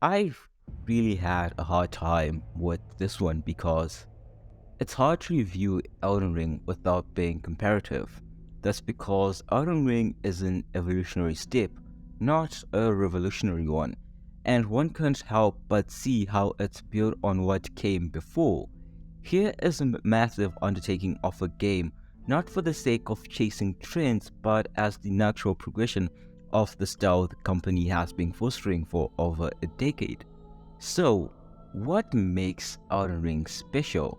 I really had a hard time with this one because it's hard to review Elden Ring without being comparative. That's because Elden Ring is an evolutionary step, not a revolutionary one, and one can't help but see how it's built on what came before. Here is a massive undertaking of a game, not for the sake of chasing trends, but as the natural progression of the style the company has been fostering for over a decade. So, what makes Elden Ring special?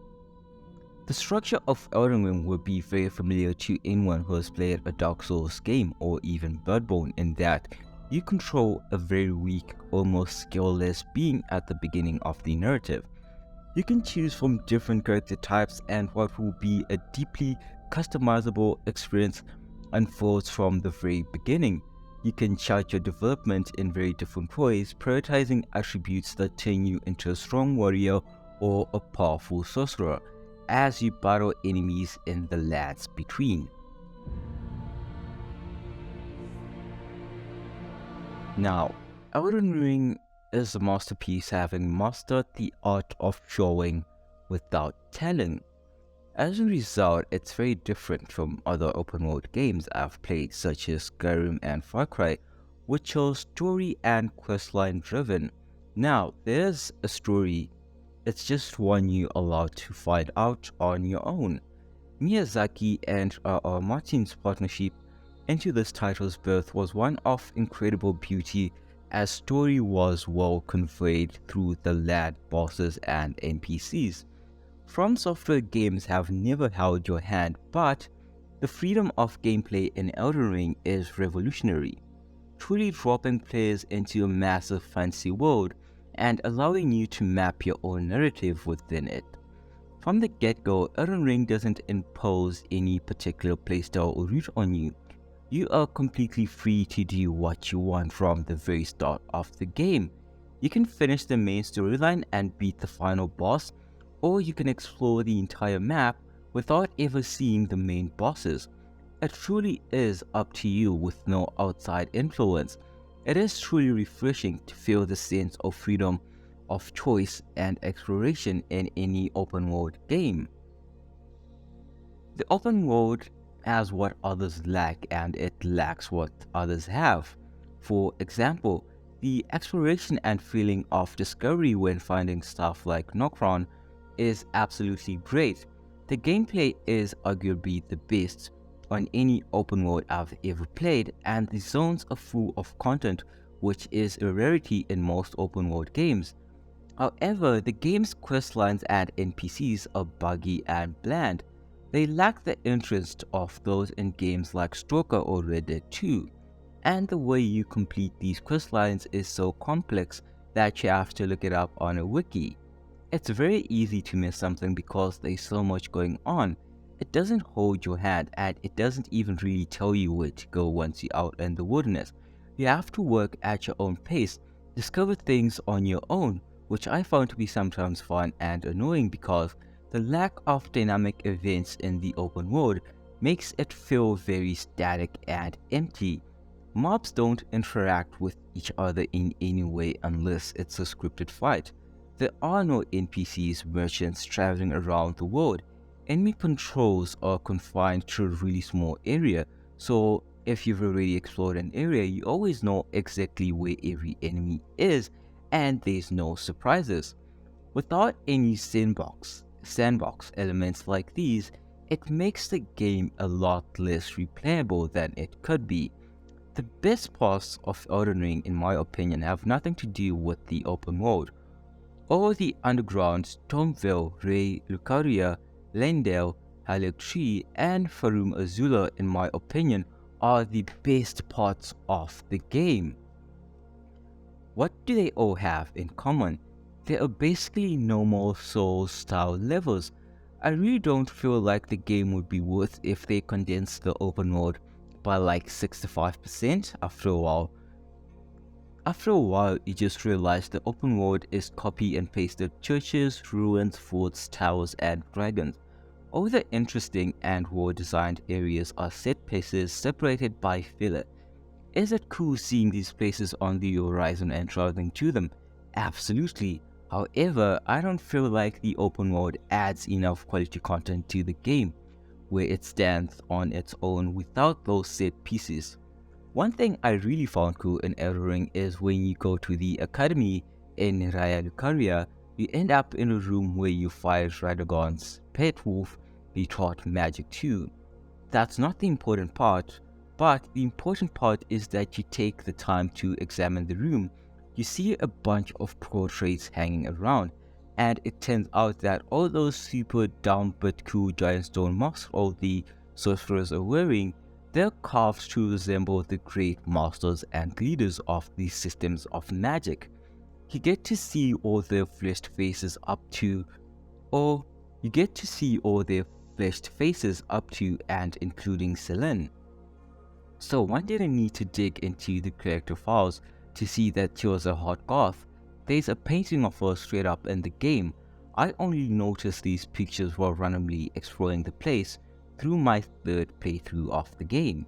The structure of Elden Ring will be very familiar to anyone who has played a Dark Souls game or even Bloodborne, in that you control a very weak, almost skillless being at the beginning of the narrative. You can choose from different character types, and what will be a deeply customizable experience unfolds from the very beginning. You can chart your development in very different ways, prioritizing attributes that turn you into a strong warrior or a powerful sorcerer as you battle enemies in the lands between. Now, Elden Ring is a masterpiece, having mastered the art of showing without telling. As a result, it's very different from other open world games I've played, such as Skyrim and Far Cry, which are story and questline driven. Now, there's a story, it's just one you're allowed to find out on your own. Miyazaki and R.R. Martin's partnership into this title's birth was one of incredible beauty, as story was well conveyed through the land bosses and NPCs. FromSoftware games have never held your hand, but the freedom of gameplay in Elden Ring is revolutionary, truly dropping players into a massive fantasy world and allowing you to map your own narrative within it. From the get-go, Elden Ring doesn't impose any particular playstyle or route on you. You are completely free to do what you want from the very start of the game. You can finish the main storyline and beat the final boss, or you can explore the entire map without ever seeing the main bosses. It truly is up to you with no outside influence. It is truly refreshing to feel the sense of freedom of choice and exploration in any open world game. The open world has what others lack, and it lacks what others have. For example, the exploration and feeling of discovery when finding stuff like Nokron is absolutely great. The gameplay is arguably the best on any open world I've ever played, and the zones are full of content, which is a rarity in most open world games. However, the game's questlines and NPCs are buggy and bland. They lack the interest of those in games like Stalker or Red Dead 2, and the way you complete these questlines is so complex that you have to look it up on a wiki. It's very easy to miss something because there's so much going on. It doesn't hold your hand, and it doesn't even really tell you where to go once you're out in the wilderness. You have to work at your own pace, discover things on your own, which I found to be sometimes fun and annoying because the lack of dynamic events in the open world makes it feel very static and empty. Mobs don't interact with each other in any way unless it's a scripted fight. There are no NPCs, merchants traveling around the world. Enemy controls are confined to a really small area, so if you've already explored an area, you always know exactly where every enemy is, and there's no surprises. Without any sandbox elements like these, it makes the game a lot less replayable than it could be. The best parts of Elden Ring, in my opinion, have nothing to do with the open world. All the undergrounds, Tomville, Rey, Lucaria, Leyndell, Halleck Tree, and Farum Azula, in my opinion, are the best parts of the game. What do they all have in common? They are basically normal Souls-style levels. I really don't feel like the game would be worth if they condensed the open world by like 65% after a while. After a while, you just realize the open world is copy and pasted churches, ruins, forts, towers, and dragons. All the interesting and well-designed areas are set pieces separated by filler. Is it cool seeing these places on the horizon and traveling to them? Absolutely. However, I don't feel like the open world adds enough quality content to the game, where it stands on its own without those set pieces. One thing I really found cool in Elden Ring is when you go to the academy in Raya Lucaria, you end up in a room where you fight Radagon's pet wolf, be taught magic too. That's not the important part, but the important part is that you take the time to examine the room. You see a bunch of portraits hanging around, and it turns out that all those super dumb but cool giant stone masks all the sorcerers are wearing, they're carved to resemble the great masters and leaders of these systems of magic. You get to see all their fleshed faces up to, or you get to see all their fleshed faces up to and including Selene. So one didn't need to dig into the character files to see that she was a hot goth. There's a painting of her straight up in the game. I only noticed these pictures while randomly exploring the place through my third playthrough of the game.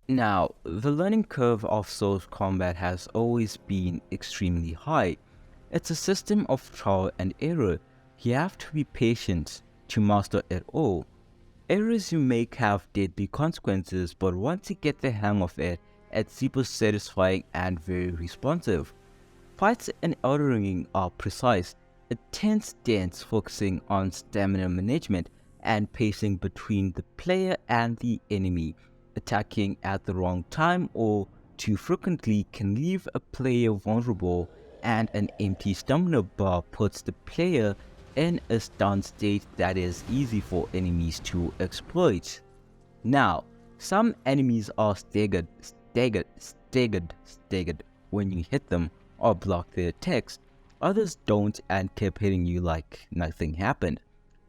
Now, the learning curve of Souls combat has always been extremely high. It's a system of trial and error. You have to be patient to master it all. Errors you make have deadly consequences, but once you get the hang of it, it's super satisfying and very responsive. Fights in Elden Ring are precise, intense dance focusing on stamina management and pacing between the player and the enemy. Attacking at the wrong time or too frequently can leave a player vulnerable, and an empty stamina bar puts the player in a stunned state that is easy for enemies to exploit. Now, some enemies are staggered when you hit them or block their attacks. Others don't and keep hitting you like nothing happened.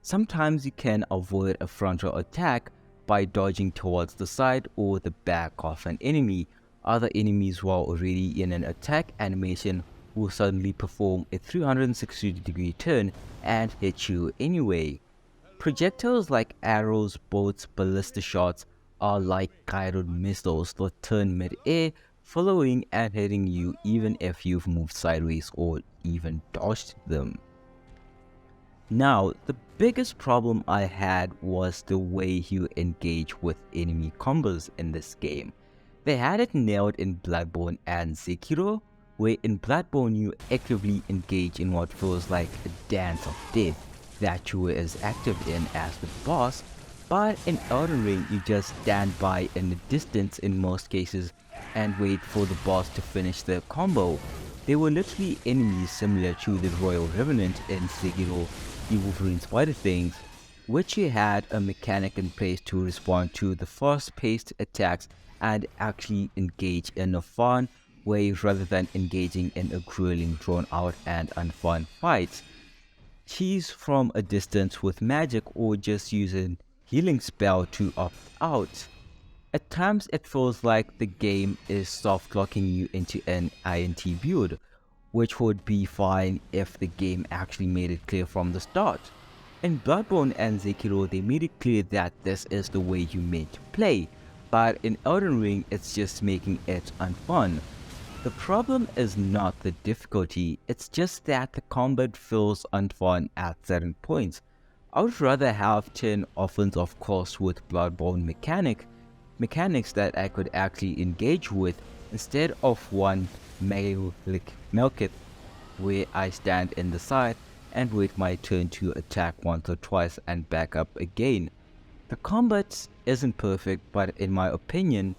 Sometimes you can avoid a frontal attack by dodging towards the side or the back of an enemy. Other enemies while already in an attack animation will suddenly perform a 360-degree turn and hit you anyway. Projectiles like arrows, bolts, ballista shots are like guided missiles that turn mid-air, following and hitting you even if you've moved sideways or even dodged them. Now, the biggest problem I had was the way you engage with enemy combos in this game. They had it nailed in Bloodborne and Sekiro, where in Bloodborne you actively engage in what feels like a dance of death that you were as active in as the boss, but in Elden Ring you just stand by in the distance in most cases and wait for the boss to finish the combo. They were literally enemies similar to the Royal Revenant in Sekiro, the Wolverine Spider things, which he had a mechanic in place to respond to the fast-paced attacks and actually engage in a fun way rather than engaging in a grueling, drawn-out and unfun fight. Cheese from a distance with magic or just using healing spell to opt out. At times it feels like the game is soft-locking you into an INT build, which would be fine if the game actually made it clear from the start. In Bloodborne and Sekiro they made it clear that this is the way you meant to play, but in Elden Ring it's just making it unfun. The problem is not the difficulty, it's just that the combat feels unfun at certain points. I would rather have 10 offensive course with Bloodborne mechanics that I could actually engage with instead of one milk it where I stand in the side and wait my turn to attack once or twice and back up again. The combat isn't perfect, but in my opinion,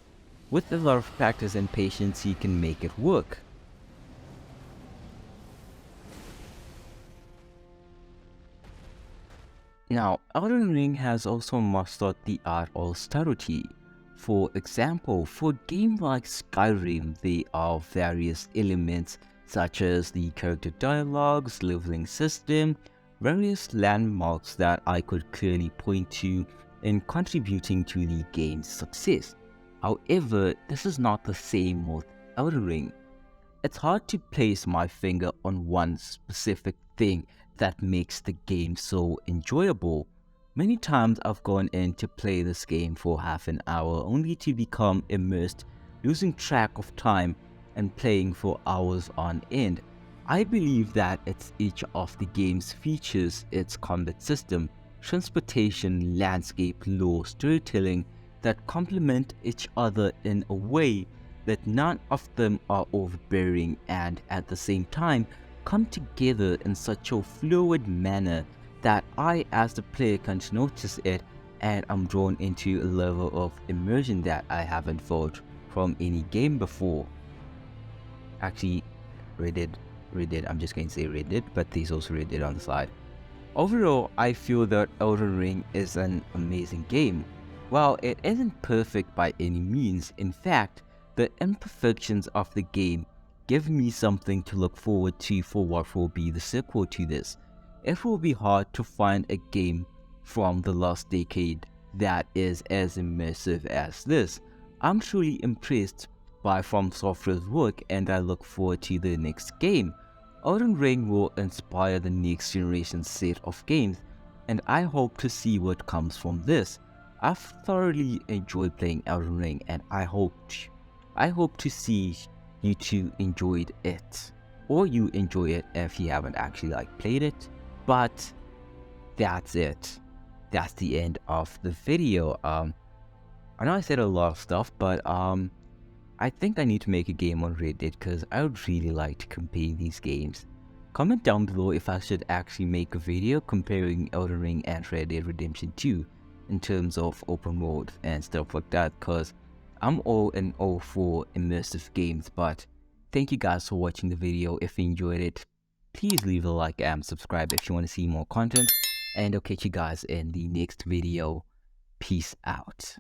with a lot of practice and patience you can make it work. Now, Elden Ring has also mastered the art of subtlety. For example, for a game like Skyrim, there are various elements such as the character dialogues, leveling system, various landmarks that I could clearly point to in contributing to the game's success. However, this is not the same with Elden Ring. It's hard to place my finger on one specific thing that makes the game so enjoyable. Many times I've gone in to play this game for half an hour only to become immersed, losing track of time and playing for hours on end. I believe that it's each of the game's features, its combat system, transportation, landscape, lore, storytelling that complement each other in a way that none of them are overbearing and at the same time come together in such a fluid manner that I as the player can't notice it, and I'm drawn into a level of immersion that I haven't felt from any game before. Actually, Reddit, I'm just going to say Reddit, but there's also Reddit on the side. Overall, I feel that Elden Ring is an amazing game. While it isn't perfect by any means, in fact, the imperfections of the game give me something to look forward to for what will be the sequel to this. It will be hard to find a game from the last decade that is as immersive as this. I'm truly impressed by FromSoftware's work and I look forward to the next game. Elden Ring will inspire the next generation set of games and I hope to see what comes from this. I've thoroughly enjoyed playing Elden Ring and I hope to see you two enjoyed it, or you enjoy it if you haven't actually played it. But that's it. That's the end of the video. I know I said a lot of stuff, but I think I need to make a game on Reddit because I would really like to compare these games. Comment down below if I should actually make a video comparing Elden Ring and Red Dead Redemption 2 in terms of open world and stuff like that, because I'm all for immersive games. But thank you guys for watching the video. If you enjoyed it, please leave a like and subscribe if you want to see more content, and I'll catch you guys in the next video. Peace out.